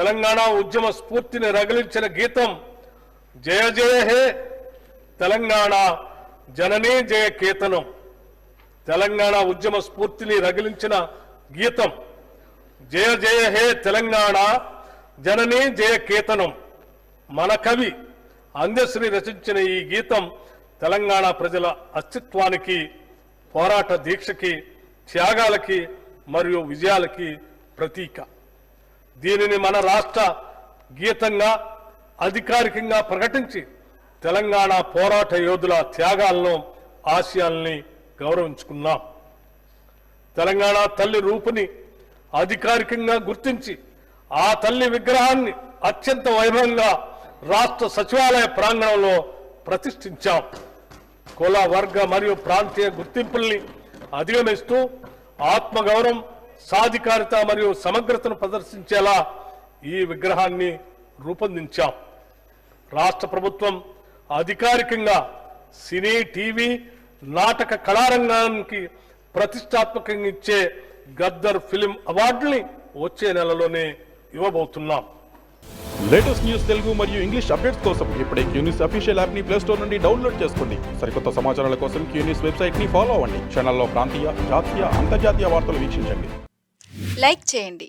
తెలంగాణ ఉద్యమ స్ఫూర్తిని రగిలించిన గీతం జయ జయ హే తెలంగాణ జననీ జయ కేతనం. తెలంగాణ ఉద్యమ స్ఫూర్తిని రగిలించిన గీతం జయ జయ హే తెలంగాణ జననీ జయ కేతనం. మన కవి అందశ్రీ రచించిన ఈ గీతం తెలంగాణ ప్రజల అస్తిత్వానికి, పోరాట దీక్షకి, త్యాగాలకి మరియు విజయాలకి ప్రతీక. దీనిని మన రాష్ట్ర గీతంగా అధికారికంగా ప్రకటించి తెలంగాణ పోరాట యోధుల త్యాగాలను, ఆశయాల్ని గౌరవించుకున్నాం. తెలంగాణ తల్లి రూపుని అధికారికంగా గుర్తించి ఆ తల్లి విగ్రహాన్ని అత్యంత వైభవంగా రాష్ట్ర సచివాలయ ప్రాంగణంలో ప్రతిష్ఠించాం. కుల, వర్గ మరియు ప్రాంతీయ గుర్తింపుల్ని అధిగమిస్తూ ఆత్మగౌరవం, సాధికారిత మరియు సమగ్రతను ప్రదర్శించేలా ఈ విగ్రహాన్ని రూపొందించాం. రాష్ట్ర ప్రభుత్వం అధికారికంగా సినీ, టీవీ, నాటక కళారంగానికి ప్రతిష్టాత్మకంగా ఇచ్చే గద్దర్ ఫిల్మ్ అవార్డుని వచ్చే నెలలోనే ఇవ్వబోతున్నాం. లేటెస్ట్ న్యూస్ తెలుగు మరియు ఇంగ్లీష్ అప్డేట్స్ కోసం ఇప్పుడే క్యూన్యూస్ అఫీషియల్ యాప్ ని ప్లే స్టోర్ నుండి డౌన్లోడ్ చేసుకోండి. సరికొత్త సమాచారాల కోసం క్యూన్యూస్ వెబ్సైట్ ని ఫాలో అవ్వండి. ఛానల్లో ప్రాంతీయ, జాతీయ, అంతర్జాతీయ వార్తలు వీక్షించండి. లైక్ చేయండి.